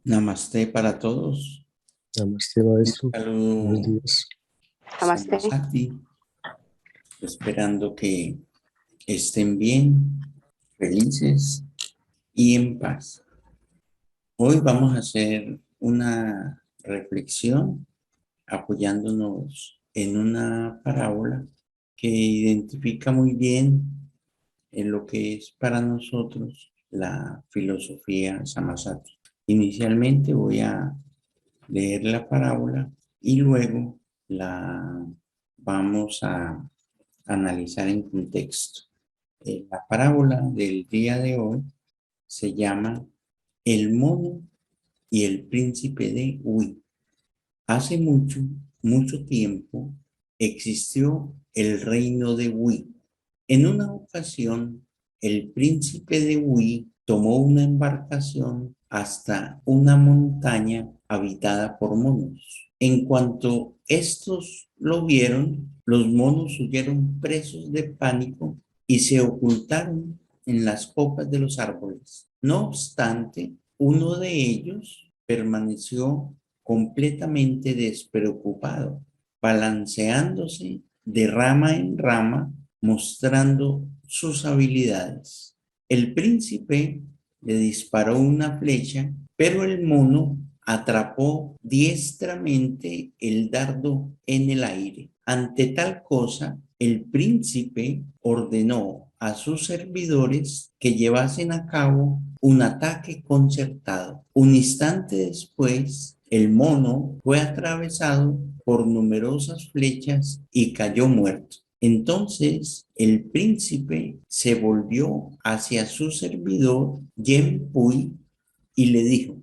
Namaste para todos. Namaste, Un maestro. Buenos saludo días. a Namaste. Samasati, esperando que estén bien, felices y en paz. Hoy vamos a hacer una reflexión apoyándonos en una parábola que identifica muy bien en lo que es para nosotros la filosofía Samasati. Inicialmente voy a leer la parábola y luego la vamos a analizar en contexto. La parábola del día de hoy se llama El mono y el príncipe de Hui. Hace mucho, mucho tiempo existió el reino de Hui. En una ocasión, el príncipe de Hui tomó una embarcación hasta una montaña habitada por monos. En cuanto estos lo vieron, los monos huyeron presos de pánico y se ocultaron en las copas de los árboles. No obstante, uno de ellos permaneció completamente despreocupado, balanceándose de rama en rama, mostrando sus habilidades. El príncipe le disparó una flecha, pero el mono atrapó diestramente el dardo en el aire. Ante tal cosa, el príncipe ordenó a sus servidores que llevasen a cabo un ataque concertado. Un instante después, el mono fue atravesado por numerosas flechas y cayó muerto. Entonces el príncipe se volvió hacia su servidor, Yen Pui, y le dijo: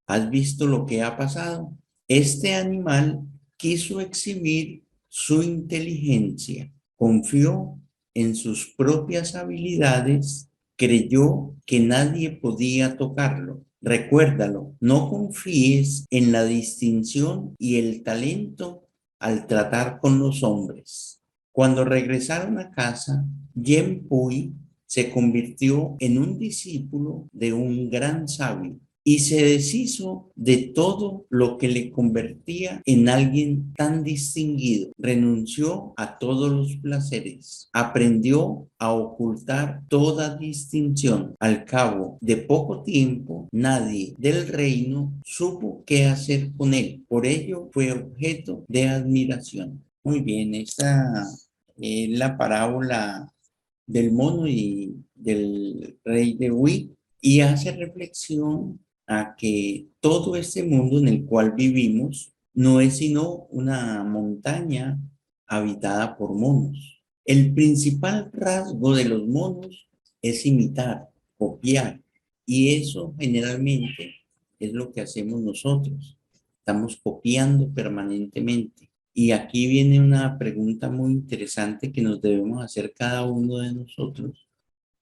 ¿Has visto lo que ha pasado? Este animal quiso exhibir su inteligencia, confió en sus propias habilidades, creyó que nadie podía tocarlo. Recuérdalo, no confíes en la distinción y el talento al tratar con los hombres. Cuando regresaron a casa, Yen Pui se convirtió en un discípulo de un gran sabio y se deshizo de todo lo que le convertía en alguien tan distinguido. Renunció a todos los placeres. Aprendió a ocultar toda distinción. Al cabo de poco tiempo, nadie del reino supo qué hacer con él. Por ello fue objeto de admiración. Muy bien, esta es la parábola del mono y del rey de Hui, y hace reflexión a que todo este mundo en el cual vivimos no es sino una montaña habitada por monos. El principal rasgo de los monos es imitar, copiar, y eso generalmente es lo que hacemos nosotros. Estamos copiando permanentemente. Y aquí viene una pregunta muy interesante que nos debemos hacer cada uno de nosotros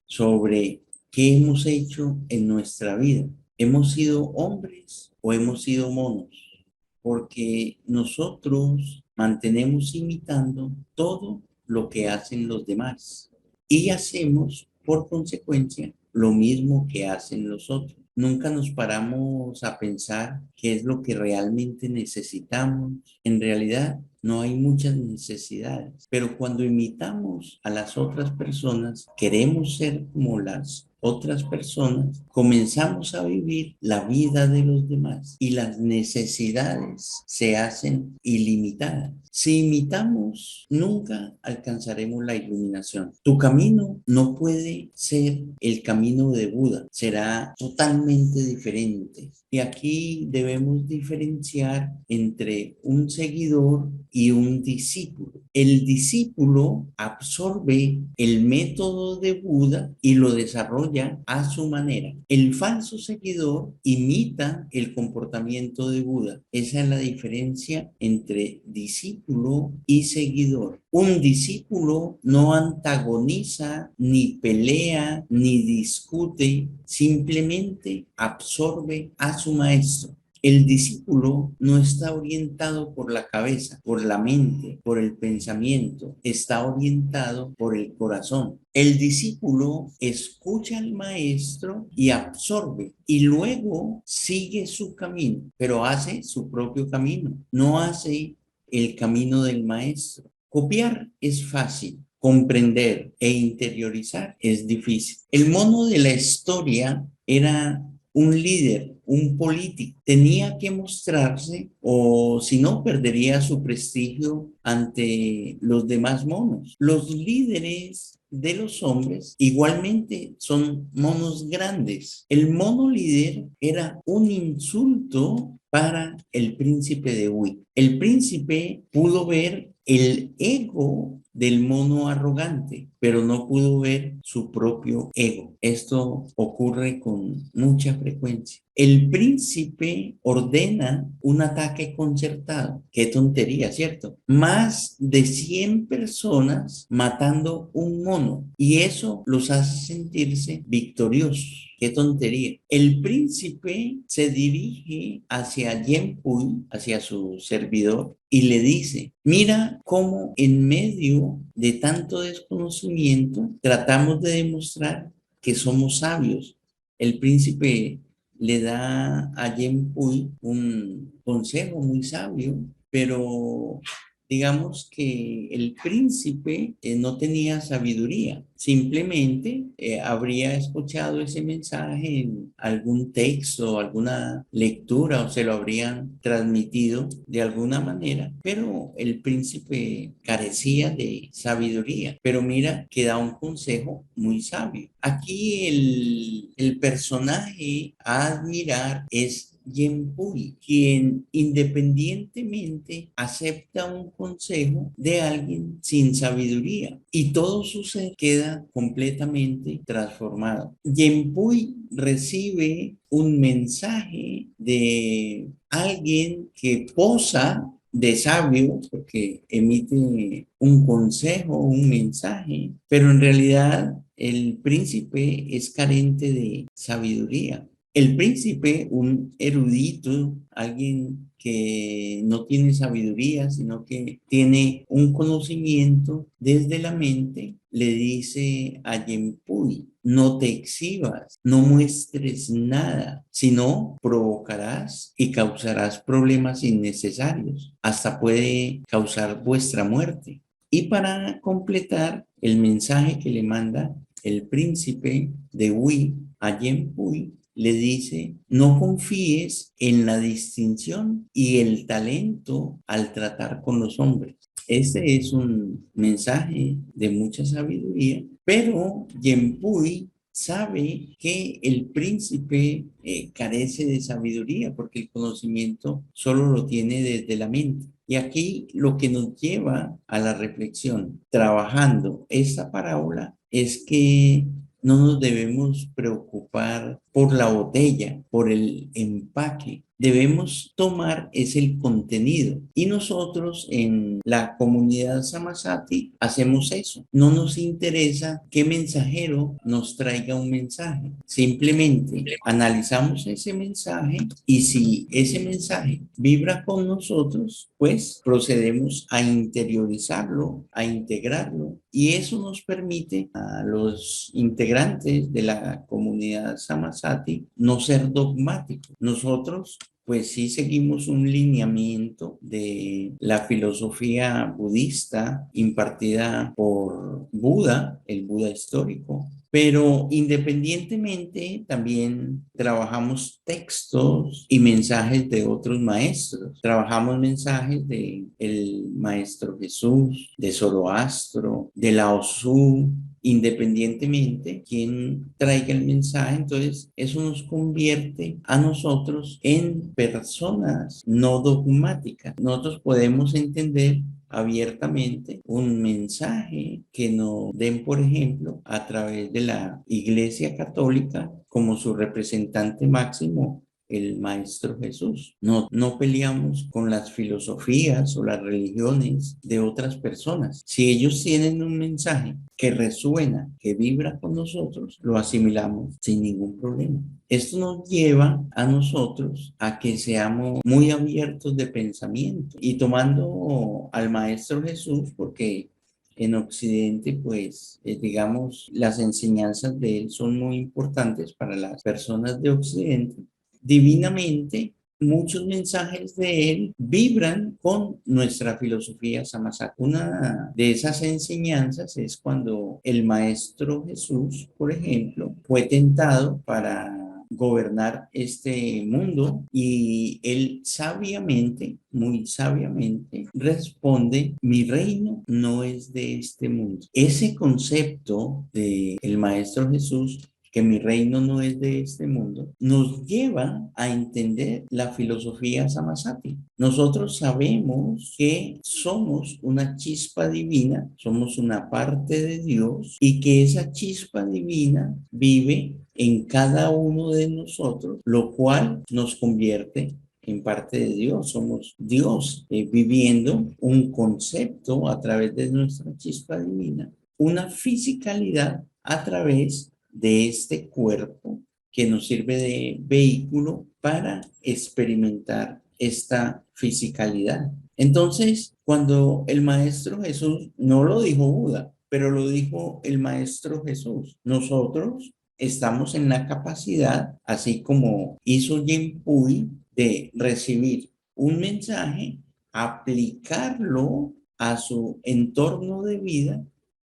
sobre qué hemos hecho en nuestra vida. ¿Hemos sido hombres o hemos sido monos? Porque nosotros mantenemos imitando todo lo que hacen los demás y hacemos por consecuencia lo mismo que hacen los otros. Nunca nos paramos a pensar qué es lo que realmente necesitamos. En realidad, no hay muchas necesidades, pero cuando imitamos a las otras personas, queremos ser como las otras personas, comenzamos a vivir la vida de los demás y las necesidades se hacen ilimitadas. Si imitamos, nunca alcanzaremos la iluminación. Tu camino no puede ser el camino de Buda, será totalmente diferente. Y aquí debemos diferenciar entre un seguidor y un discípulo. El discípulo absorbe el método de Buda y lo desarrolla a su manera. El falso seguidor imita el comportamiento de Buda. Esa es la diferencia entre discípulo y seguidor. Un discípulo no antagoniza, ni pelea, ni discute, simplemente absorbe a su maestro. El discípulo no está orientado por la cabeza, por la mente, por el pensamiento, está orientado por el corazón. El discípulo escucha al maestro y absorbe y luego sigue su camino, pero hace su propio camino, no hace el camino del maestro. Copiar es fácil, comprender e interiorizar es difícil. El mono de la historia era un líder, un político, tenía que mostrarse o si no perdería su prestigio ante los demás monos. Los líderes de los hombres igualmente son monos grandes. El mono líder era un insulto para el príncipe de Uy. El príncipe pudo ver el ego del mono arrogante, pero no pudo ver su propio ego. Esto ocurre con mucha frecuencia. El príncipe ordena un ataque concertado. Qué tontería, ¿cierto? Más de 100 personas matando un mono y eso los hace sentirse victoriosos. Qué tontería. El príncipe se dirige hacia Yenpui, hacia su servidor, y le dice, mira cómo en medio de tanto desconocimiento tratamos de demostrar que somos sabios. El príncipe le da a Yenpui un consejo muy sabio, pero digamos que el príncipe no tenía sabiduría, simplemente habría escuchado ese mensaje en algún texto, alguna lectura o se lo habrían transmitido de alguna manera, pero el príncipe carecía de sabiduría. Pero mira que da un consejo muy sabio. Aquí el personaje a admirar es Yenpui, quien independientemente acepta un consejo de alguien sin sabiduría y todo su ser queda completamente transformado. Yenpui recibe un mensaje de alguien que posa de sabio, porque emite un consejo, un mensaje, pero en realidad el príncipe es carente de sabiduría. El príncipe, un erudito, alguien que no tiene sabiduría, sino que tiene un conocimiento desde la mente, le dice a Yenpui, no te exhibas, no muestres nada, sino provocarás y causarás problemas innecesarios, hasta puede causar vuestra muerte. Y para completar el mensaje que le manda el príncipe de Hui a Yenpui, le dice, no confíes en la distinción y el talento al tratar con los hombres. Este es un mensaje de mucha sabiduría, pero Yenpui sabe que el príncipe carece de sabiduría porque el conocimiento solo lo tiene desde la mente. Y aquí lo que nos lleva a la reflexión, trabajando esta parábola, es que no nos debemos preocupar por la botella, por el empaque. Debemos tomar es el contenido. Y nosotros en la comunidad Samasati hacemos eso. No nos interesa qué mensajero nos traiga un mensaje. Simplemente analizamos ese mensaje y si ese mensaje vibra con nosotros, pues procedemos a interiorizarlo, a integrarlo y eso nos permite a los integrantes de la comunidad Samasati no ser dogmáticos. Nosotros pues sí seguimos un lineamiento de la filosofía budista impartida por Buda, el Buda histórico, pero independientemente también trabajamos textos y mensajes de otros maestros. Trabajamos mensajes de el maestro Jesús, de Zoroastro, de Lao Tzu, independientemente quién traiga el mensaje, entonces eso nos convierte a nosotros en personas no dogmáticas. Nosotros podemos entender abiertamente un mensaje que nos den, por ejemplo, a través de la Iglesia Católica como su representante máximo, el Maestro Jesús. No peleamos con las filosofías o las religiones de otras personas. Si ellos tienen un mensaje que resuena, que vibra con nosotros, lo asimilamos sin ningún problema. Esto nos lleva a nosotros a que seamos muy abiertos de pensamiento y tomando al Maestro Jesús, porque en Occidente, pues, digamos, las enseñanzas de él son muy importantes para las personas de Occidente. Divinamente, muchos mensajes de él vibran con nuestra filosofía Samásaka. Una de esas enseñanzas es cuando el Maestro Jesús, por ejemplo, fue tentado para gobernar este mundo y él sabiamente, muy sabiamente, responde: mi reino no es de este mundo. Ese concepto de el Maestro Jesús, que mi reino no es de este mundo, nos lleva a entender la filosofía Samasati. Nosotros sabemos que somos una chispa divina, somos una parte de Dios y que esa chispa divina vive en cada uno de nosotros, lo cual nos convierte en parte de Dios. Somos Dios viviendo un concepto a través de nuestra chispa divina, una fisicalidad a través de este cuerpo que nos sirve de vehículo para experimentar esta fisicalidad. Entonces, cuando el Maestro Jesús, no lo dijo Buda, pero lo dijo el Maestro Jesús, nosotros estamos en la capacidad, así como hizo Jen Pui, de recibir un mensaje, aplicarlo a su entorno de vida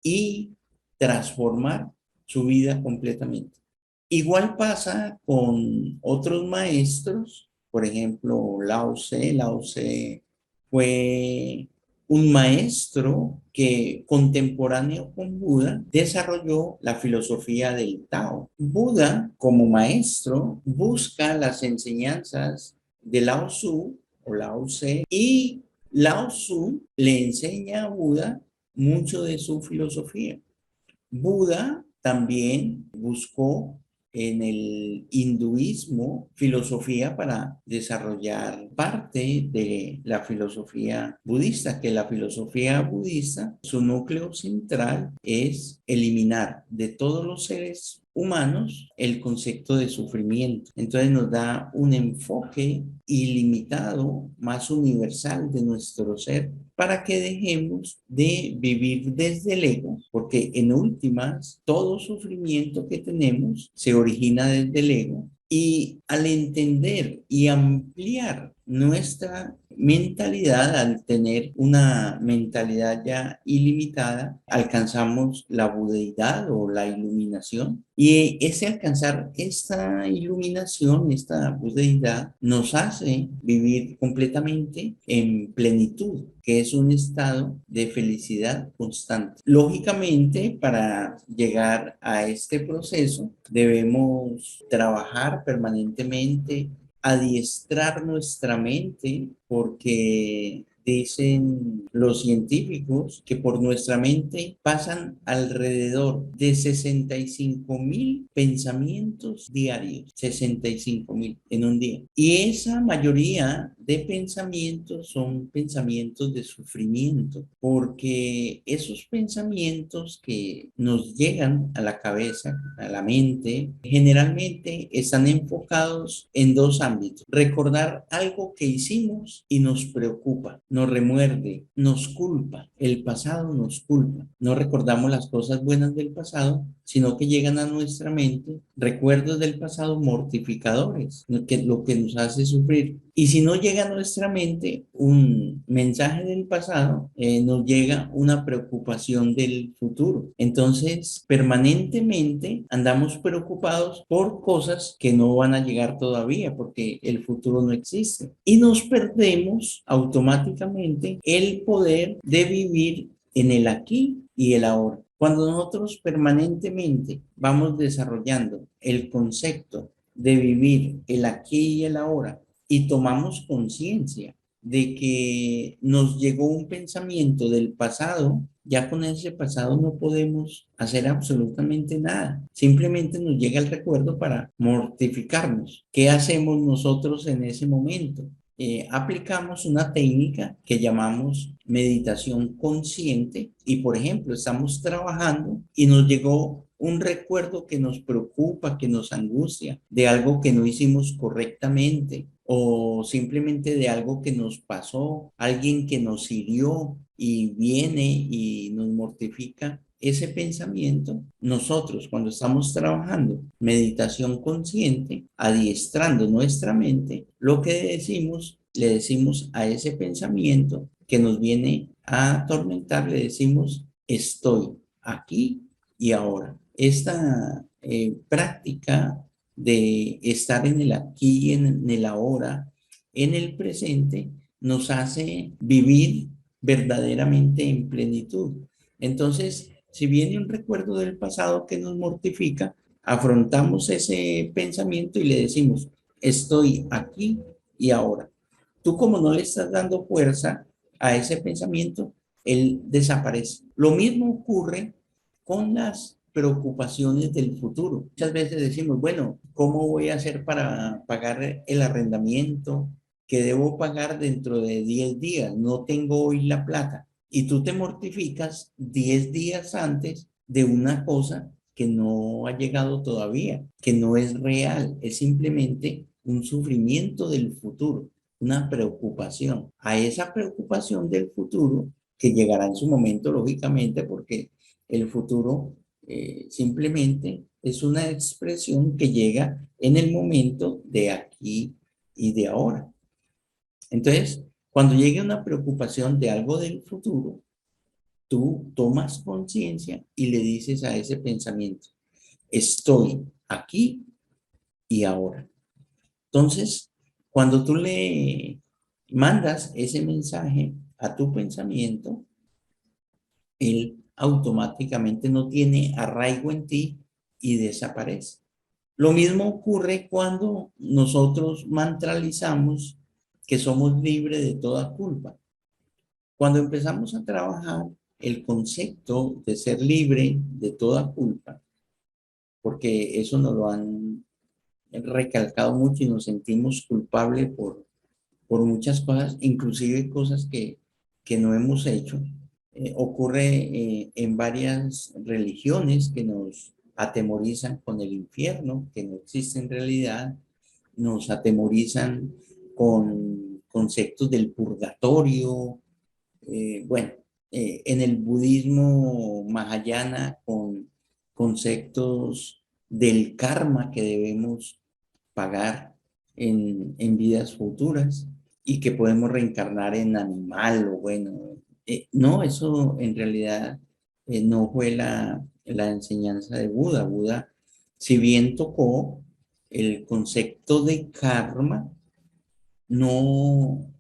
y transformar su vida completamente. Igual pasa con otros maestros, por ejemplo, Lao Tse. Lao Tse fue un maestro que contemporáneo con Buda desarrolló la filosofía del Tao. Buda, como maestro, busca las enseñanzas de Lao Tzu o Lao Tse y Lao Tzu le enseña a Buda mucho de su filosofía. Buda también buscó en el hinduismo filosofía para desarrollar parte de la filosofía budista, que la filosofía budista, su núcleo central es eliminar de todos los seres humanos el concepto de sufrimiento. Entonces nos da un enfoque ilimitado, más universal de nuestro ser, para que dejemos de vivir desde el ego, porque en últimas todo sufrimiento que tenemos se origina desde el ego. Y al entender y ampliar nuestra mentalidad, al tener una mentalidad ya ilimitada, alcanzamos la budeidad o la iluminación. Y ese alcanzar esta iluminación, esta budeidad, nos hace vivir completamente en plenitud, que es un estado de felicidad constante. Lógicamente, para llegar a este proceso, debemos trabajar permanentemente, adiestrar nuestra mente, porque dicen los científicos que por nuestra mente pasan alrededor de 65.000 pensamientos diarios, 65.000 en un día. Y esa mayoría de pensamientos son pensamientos de sufrimiento, porque esos pensamientos que nos llegan a la cabeza, a la mente, generalmente están enfocados en dos ámbitos: recordar algo que hicimos y nos preocupa, nos remuerde, nos culpa. El pasado nos culpa. No recordamos las cosas buenas del pasado, sino que llegan a nuestra mente recuerdos del pasado mortificadores, lo que nos hace sufrir. Y si no llega a nuestra mente un mensaje del pasado, nos llega una preocupación del futuro. Entonces, permanentemente andamos preocupados por cosas que no van a llegar todavía, porque el futuro no existe. Y nos perdemos automáticamente el poder de vivir en el aquí y el ahora. Cuando nosotros permanentemente vamos desarrollando el concepto de vivir el aquí y el ahora y tomamos conciencia de que nos llegó un pensamiento del pasado, ya con ese pasado no podemos hacer absolutamente nada. Simplemente nos llega el recuerdo para mortificarnos. ¿Qué hacemos nosotros en ese momento? Aplicamos una técnica que llamamos meditación consciente y, por ejemplo, estamos trabajando y nos llegó un recuerdo que nos preocupa, que nos angustia, de algo que no hicimos correctamente o simplemente de algo que nos pasó, alguien que nos hirió y viene y nos mortifica. Ese pensamiento, nosotros cuando estamos trabajando meditación consciente, adiestrando nuestra mente, lo que decimos, le decimos a ese pensamiento que nos viene a atormentar, le decimos, estoy aquí y ahora. Esta práctica de estar en el aquí y en el ahora, en el presente, nos hace vivir verdaderamente en plenitud. Entonces, si viene un recuerdo del pasado que nos mortifica, afrontamos ese pensamiento y le decimos, estoy aquí y ahora. Tú como no le estás dando fuerza a ese pensamiento, él desaparece. Lo mismo ocurre con las preocupaciones del futuro. Muchas veces decimos, bueno, ¿cómo voy a hacer para pagar el arrendamiento que debo pagar dentro de 10 días? No tengo hoy la plata. Y tú te mortificas 10 días antes de una cosa que no ha llegado todavía, que no es real, es simplemente un sufrimiento del futuro, una preocupación. A esa preocupación del futuro, que llegará en su momento, lógicamente, porque el futuro simplemente es una expresión que llega en el momento de aquí y de ahora. Entonces, cuando llegue una preocupación de algo del futuro, tú tomas conciencia y le dices a ese pensamiento, estoy aquí y ahora. Entonces, cuando tú le mandas ese mensaje a tu pensamiento, él automáticamente no tiene arraigo en ti y desaparece. Lo mismo ocurre cuando nosotros mantralizamos que somos libres de toda culpa. Cuando empezamos a trabajar el concepto de ser libre de toda culpa, porque eso nos lo han recalcado mucho y nos sentimos culpables por muchas cosas, inclusive cosas que no hemos hecho. Ocurre en varias religiones que nos atemorizan con el infierno, que no existe en realidad, nos atemorizan con conceptos del purgatorio, bueno, en el budismo mahayana con conceptos del karma que debemos pagar en vidas futuras y que podemos reencarnar en animal o bueno, no, eso en realidad no fue la enseñanza de Buda. Buda, si bien tocó el concepto de karma, no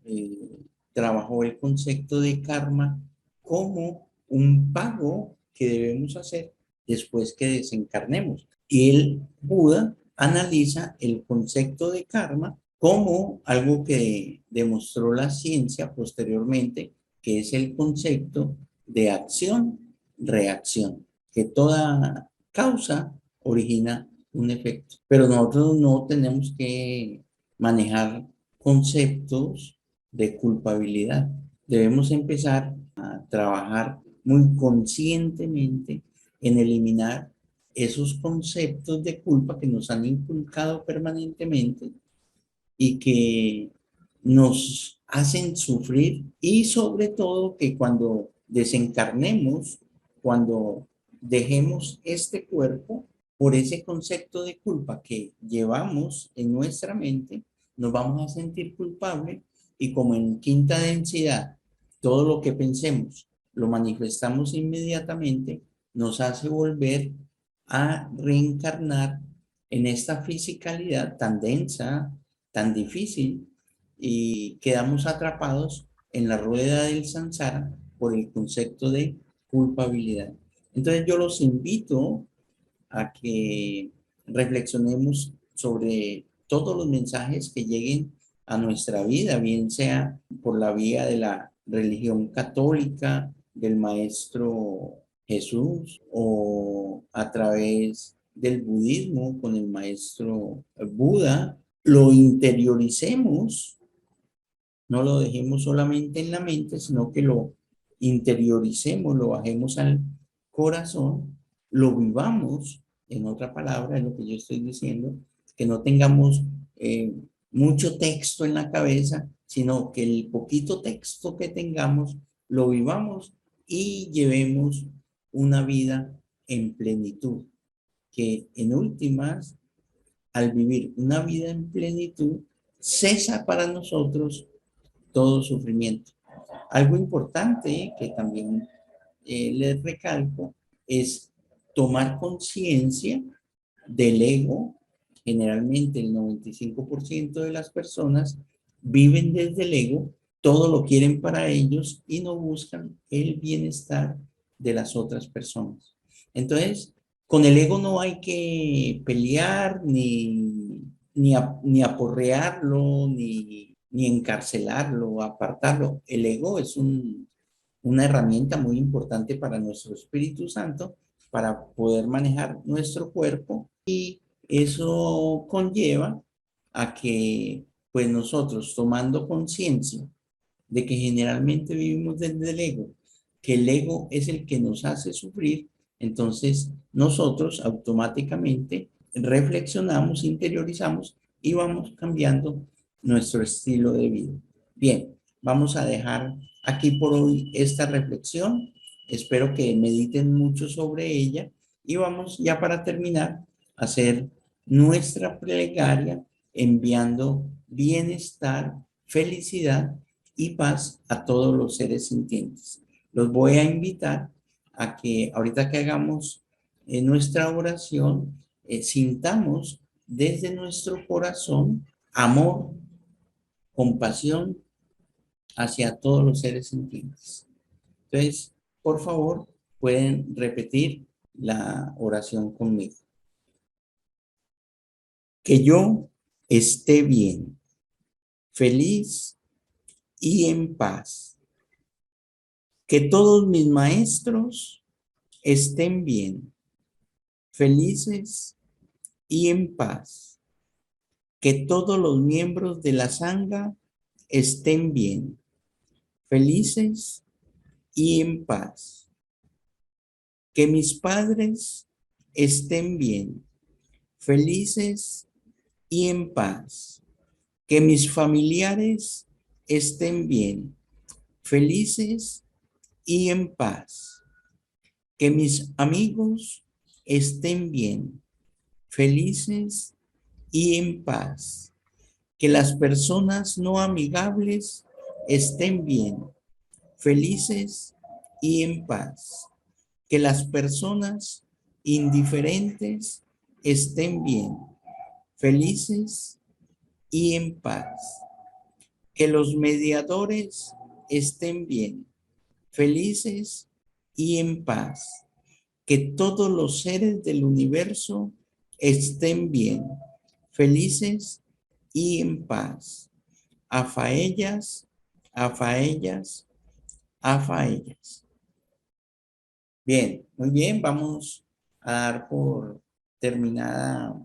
trabajó el concepto de karma como un pago que debemos hacer después que desencarnemos. Y el Buda analiza el concepto de karma como algo que demostró la ciencia posteriormente, que es el concepto de acción-reacción, que toda causa origina un efecto. Pero nosotros no tenemos que manejar conceptos de culpabilidad. Debemos empezar a trabajar muy conscientemente en eliminar esos conceptos de culpa que nos han inculcado permanentemente y que nos hacen sufrir y sobre todo que cuando desencarnemos, cuando dejemos este cuerpo, por ese concepto de culpa que llevamos en nuestra mente, nos vamos a sentir culpables y como en quinta densidad, todo lo que pensemos lo manifestamos inmediatamente, nos hace volver a reencarnar en esta fisicalidad tan densa, tan difícil, y quedamos atrapados en la rueda del samsara por el concepto de culpabilidad. Entonces yo los invito a que reflexionemos sobre todos los mensajes que lleguen a nuestra vida, bien sea por la vía de la religión católica, del Maestro Jesús, o a través del budismo con el Maestro Buda, lo interioricemos, no lo dejemos solamente en la mente, sino que lo interioricemos, lo bajemos al corazón, lo vivamos, en otra palabra, es lo que yo estoy diciendo, que no tengamos eh, mucho texto en la cabeza, sino que el poquito texto que tengamos lo vivamos y llevemos una vida en plenitud, que en últimas, al vivir una vida en plenitud, cesa para nosotros todo sufrimiento. Algo importante que también les recalco es tomar conciencia del ego. Generalmente el 95% de las personas viven desde el ego, todo lo quieren para ellos y no buscan el bienestar de las otras personas. Entonces, con el ego no hay que pelear, ni aporrearlo, ni encarcelarlo, apartarlo. El ego es una herramienta muy importante para nuestro Espíritu Santo, para poder manejar nuestro cuerpo, y eso conlleva a que pues nosotros, tomando conciencia de que generalmente vivimos desde el ego, que el ego es el que nos hace sufrir, entonces nosotros automáticamente reflexionamos, interiorizamos y vamos cambiando nuestro estilo de vida. Bien, vamos a dejar aquí por hoy esta reflexión. Espero que mediten mucho sobre ella y vamos ya para terminar a hacer nuestra plegaria enviando bienestar, felicidad y paz a todos los seres sintientes. Los voy a invitar a que ahorita que hagamos nuestra oración, sintamos desde nuestro corazón amor, compasión hacia todos los seres sintientes. Entonces, por favor, pueden repetir la oración conmigo. Que yo esté bien, feliz y en paz. Que todos mis maestros estén bien, felices y en paz. Que todos los miembros de la sangha estén bien, felices y en paz. Que mis padres estén bien, felices y en paz. Que mis familiares estén bien, felices y en paz. Que mis amigos estén bien, felices y en paz. Que las personas no amigables estén bien, felices y en paz. Que las personas indiferentes estén bien, felices y en paz. Que los mediadores estén bien, felices y en paz. Que todos los seres del universo estén bien, felices y en paz. Afaellas, afaellas, afaellas. Bien, muy bien, vamos a dar por terminada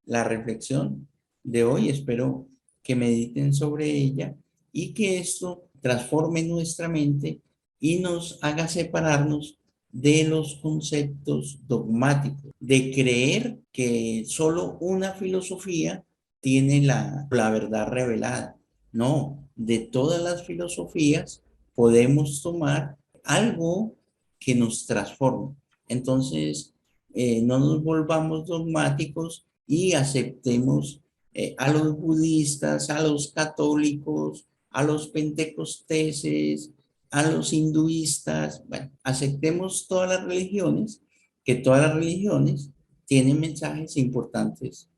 la reflexión de hoy. Espero que mediten sobre ella y que esto transforme nuestra mente y nos haga separarnos de los conceptos dogmáticos, de creer que solo una filosofía tiene la verdad revelada. No, de todas las filosofías podemos tomar algo que nos transforme. Entonces, no nos volvamos dogmáticos y aceptemos a los budistas, a los católicos, a los pentecosteses, a los hinduistas. Bueno, aceptemos todas las religiones, que todas las religiones tienen mensajes importantes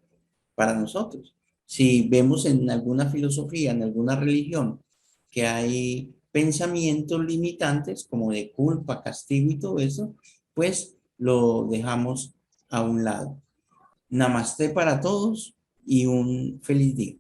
para nosotros. Si vemos en alguna filosofía, en alguna religión, que hay pensamientos limitantes como de culpa, castigo y todo eso, pues lo dejamos a un lado. Namaste para todos y un feliz día.